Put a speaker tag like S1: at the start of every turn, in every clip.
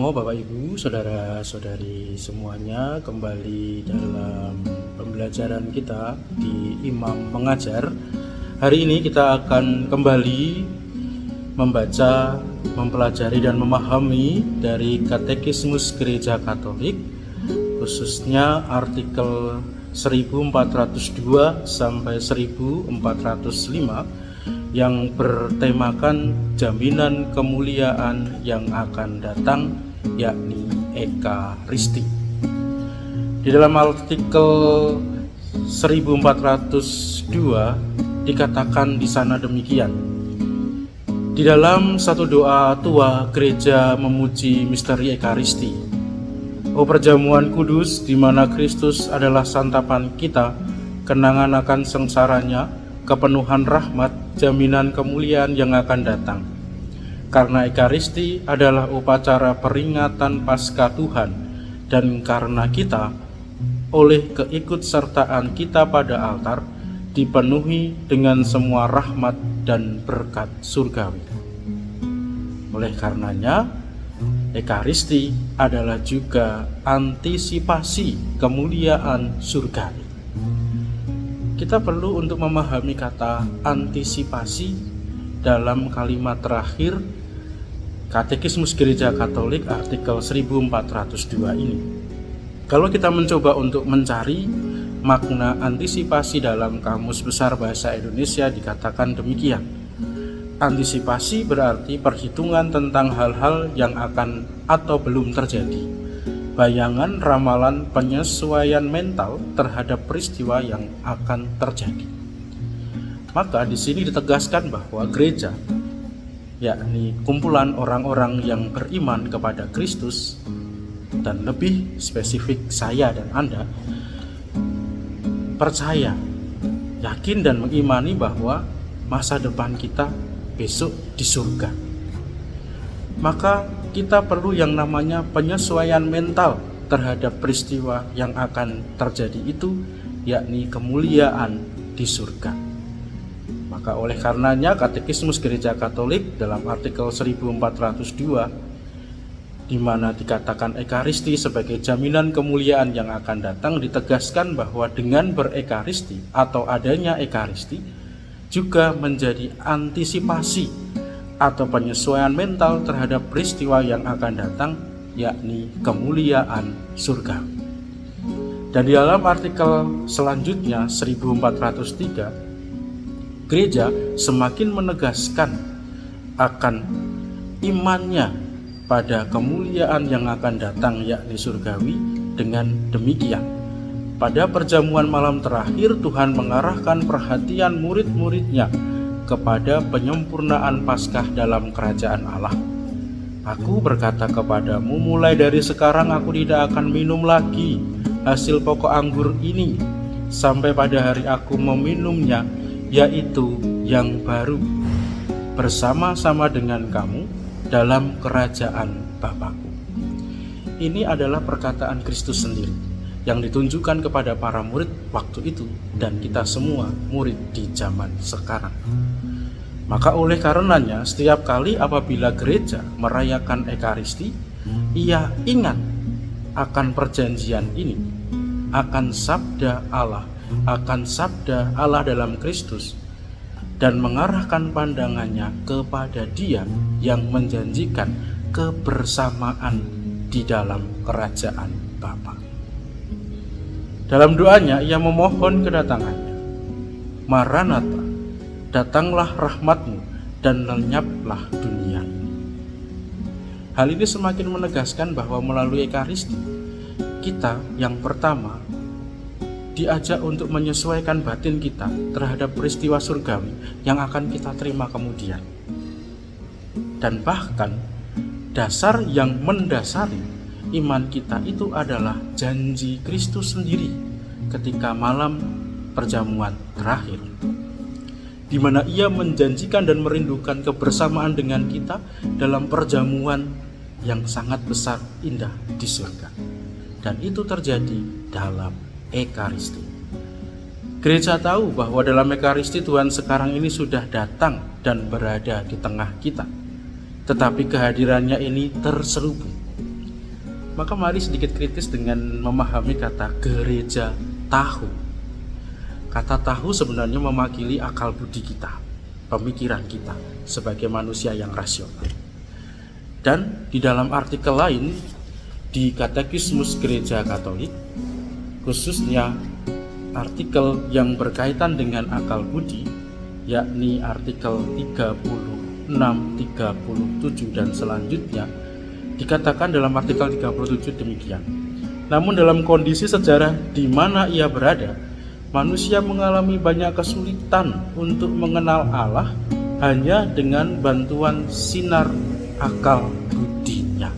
S1: Namo Bapak Ibu, Saudara-saudari semuanya, kembali dalam pembelajaran kita di Imam Mengajar. Hari ini kita akan kembali membaca, mempelajari dan memahami dari Katekismus Gereja Katolik, khususnya artikel 1402 sampai 1405 yang bertemakan jaminan kemuliaan yang akan datang, yakni Ekaristi. Di dalam artikel 1402 dikatakan di sana demikian. Di dalam satu doa tua, gereja memuji misteri Ekaristi. O perjamuan kudus, di mana Kristus adalah santapan kita, kenangan akan sengsaranya, kepenuhan rahmat, jaminan kemuliaan yang akan datang. Karena Ekaristi adalah upacara peringatan Paskah Tuhan, dan karena kita, oleh keikutsertaan kita pada altar, dipenuhi dengan semua rahmat dan berkat surgawi. Oleh karenanya, Ekaristi adalah juga antisipasi kemuliaan surgawi. Kita perlu untuk memahami kata antisipasi dalam kalimat terakhir Katekismus Gereja Katolik artikel 1402 ini. Kalau kita mencoba untuk mencari makna antisipasi dalam Kamus Besar Bahasa Indonesia, dikatakan demikian. Antisipasi berarti perhitungan tentang hal-hal yang akan atau belum terjadi. Bayangan, ramalan, penyesuaian mental terhadap peristiwa yang akan terjadi. Maka di sini ditegaskan bahwa gereja, yakni kumpulan orang-orang yang beriman kepada Kristus, dan lebih spesifik saya dan Anda, percaya, yakin dan mengimani bahwa masa depan kita besok di surga. Maka kita perlu yang namanya penyesuaian mental terhadap peristiwa yang akan terjadi itu, yakni kemuliaan di surga. Maka oleh karenanya Katekismus Gereja Katolik dalam artikel 1402 di mana dikatakan Ekaristi sebagai jaminan kemuliaan yang akan datang, ditegaskan bahwa dengan berekaristi atau adanya Ekaristi juga menjadi antisipasi atau penyesuaian mental terhadap peristiwa yang akan datang, yakni kemuliaan surga. Dan di dalam artikel selanjutnya 1403, gereja semakin menegaskan akan imannya pada kemuliaan yang akan datang, yakni surgawi, dengan demikian. Pada perjamuan malam terakhir, Tuhan mengarahkan perhatian murid-muridnya kepada penyempurnaan Paskah dalam kerajaan Allah. Aku berkata kepadamu, mulai dari sekarang aku tidak akan minum lagi hasil pokok anggur ini sampai pada hari aku meminumnya, yaitu yang baru, bersama-sama dengan kamu dalam kerajaan Bapakku. Ini adalah perkataan Kristus sendiri yang ditunjukkan kepada para murid waktu itu dan kita semua murid di zaman sekarang. Maka oleh karenanya setiap kali apabila gereja merayakan Ekaristi, ia ingat akan perjanjian ini, akan sabda Allah dalam Kristus, dan mengarahkan pandangannya kepada Dia yang menjanjikan kebersamaan di dalam kerajaan Bapa. Dalam doanya ia memohon kedatangannya. Maranatha, datanglah rahmatmu dan lenyaplah dunia ini. Hal ini semakin menegaskan bahwa melalui Ekaristi, kita yang pertama diajak untuk menyesuaikan batin kita terhadap peristiwa surgawi yang akan kita terima kemudian. Dan bahkan dasar yang mendasari iman kita itu adalah janji Kristus sendiri ketika malam perjamuan terakhir, di mana ia menjanjikan dan merindukan kebersamaan dengan kita dalam perjamuan yang sangat besar indah di surga. Dan itu terjadi dalam Ekaristi. Gereja tahu bahwa dalam Ekaristi Tuhan sekarang ini sudah datang dan berada di tengah kita. Tetapi kehadirannya ini terselubung Maka mari sedikit kritis dengan memahami kata gereja tahu. Kata tahu sebenarnya mewakili akal budi kita, pemikiran kita sebagai manusia yang rasional. Dan di dalam artikel lain di Katekismus Gereja Katolik, khususnya artikel yang berkaitan dengan akal budi, yakni artikel 36, 37 dan selanjutnya, dikatakan dalam artikel 37 demikian. Namun dalam kondisi sejarah di mana ia berada, manusia mengalami banyak kesulitan untuk mengenal Allah hanya dengan bantuan sinar akal budinya.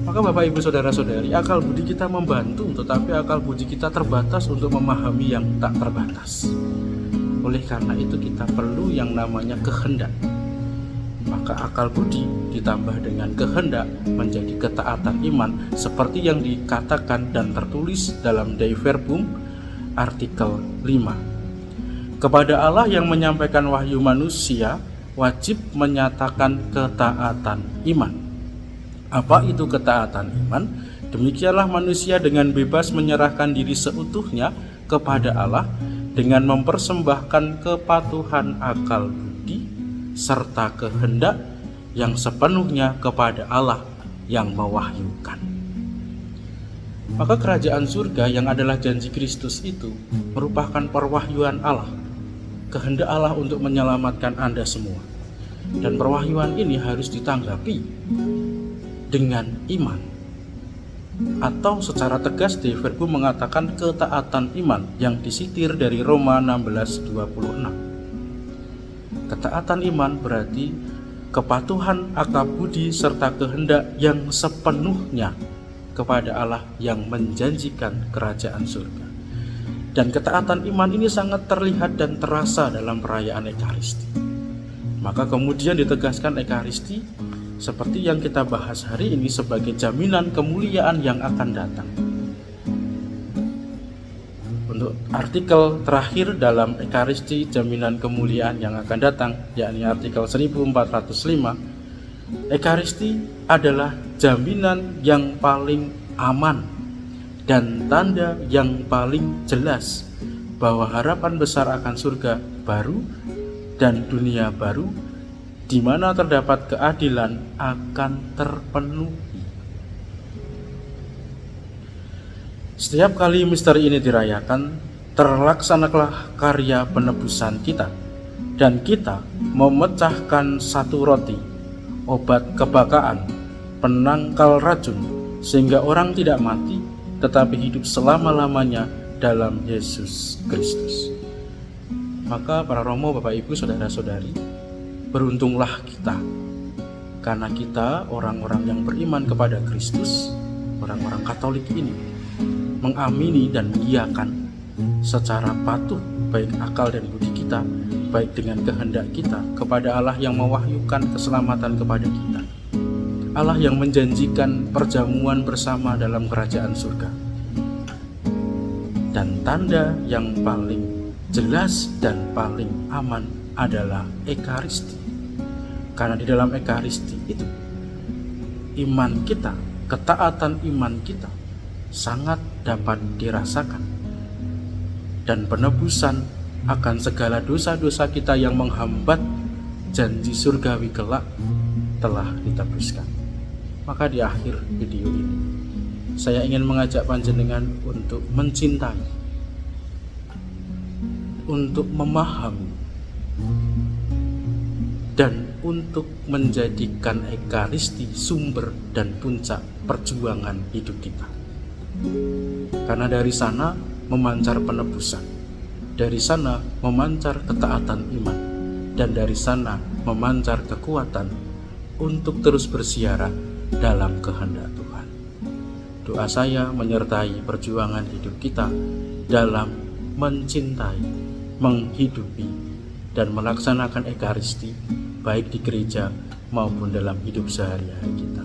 S1: Maka Bapak Ibu Saudara-saudari, akal budi kita membantu, tetapi akal budi kita terbatas untuk memahami yang tak terbatas. Oleh karena itu kita perlu yang namanya kehendak. Maka akal budi ditambah dengan kehendak menjadi ketaatan iman, seperti yang dikatakan dan tertulis dalam Dei Verbum artikel 5. Kepada Allah yang menyampaikan wahyu manusia wajib menyatakan ketaatan iman. Apa itu ketaatan iman? Demikianlah manusia dengan bebas menyerahkan diri seutuhnya kepada Allah dengan mempersembahkan kepatuhan akal budi serta kehendak yang sepenuhnya kepada Allah yang mewahyukan. Maka kerajaan surga yang adalah janji Kristus itu merupakan perwahyuan Allah, kehendak Allah untuk menyelamatkan Anda semua. Dan perwahyuan ini harus ditanggapi dengan iman. Atau secara tegas Dei Verbum mengatakan ketaatan iman yang disitir dari Roma 16:26. Ketaatan iman berarti kepatuhan akal budi serta kehendak yang sepenuhnya kepada Allah yang menjanjikan kerajaan surga. Dan ketaatan iman ini sangat terlihat dan terasa dalam perayaan Ekaristi. Maka kemudian ditegaskan Ekaristi seperti yang kita bahas hari ini sebagai jaminan kemuliaan yang akan datang. Untuk artikel terakhir dalam Ekaristi jaminan kemuliaan yang akan datang, yakni artikel 1405, Ekaristi adalah jaminan yang paling aman dan tanda yang paling jelas bahwa harapan besar akan surga baru dan dunia baru di mana terdapat keadilan akan terpenuhi. Setiap kali misteri ini dirayakan, terlaksanalah karya penebusan kita, dan kita memecahkan satu roti, obat kebakaan, penangkal racun, sehingga orang tidak mati, tetapi hidup selama-lamanya dalam Yesus Kristus. Maka para romo, Bapak Ibu, Saudara-saudari, beruntunglah kita, karena kita orang-orang yang beriman kepada Kristus, orang-orang Katolik ini mengamini dan mengiyakan secara patuh baik akal dan budi kita, baik dengan kehendak kita kepada Allah yang mewahyukan keselamatan kepada kita, Allah yang menjanjikan perjamuan bersama dalam kerajaan surga. Dan tanda yang paling jelas dan paling aman adalah Ekaristi. Karena di dalam Ekaristi itu iman kita, ketaatan iman kita sangat dapat dirasakan, dan penebusan akan segala dosa-dosa kita yang menghambat janji surgawi kelak telah ditebuskan. Maka di akhir video ini saya ingin mengajak panjenengan untuk mencintai, untuk memahami, dan untuk menjadikan Ekaristi sumber dan puncak perjuangan hidup kita. Karena dari sana memancar penebusan, dari sana memancar ketaatan iman, dan dari sana memancar kekuatan untuk terus bersiara dalam kehendak Tuhan. Doa saya menyertai perjuangan hidup kita dalam mencintai, menghidupi, dan melaksanakan Ekaristi baik di gereja maupun dalam hidup sehari-hari kita.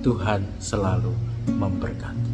S1: Tuhan selalu memberkati.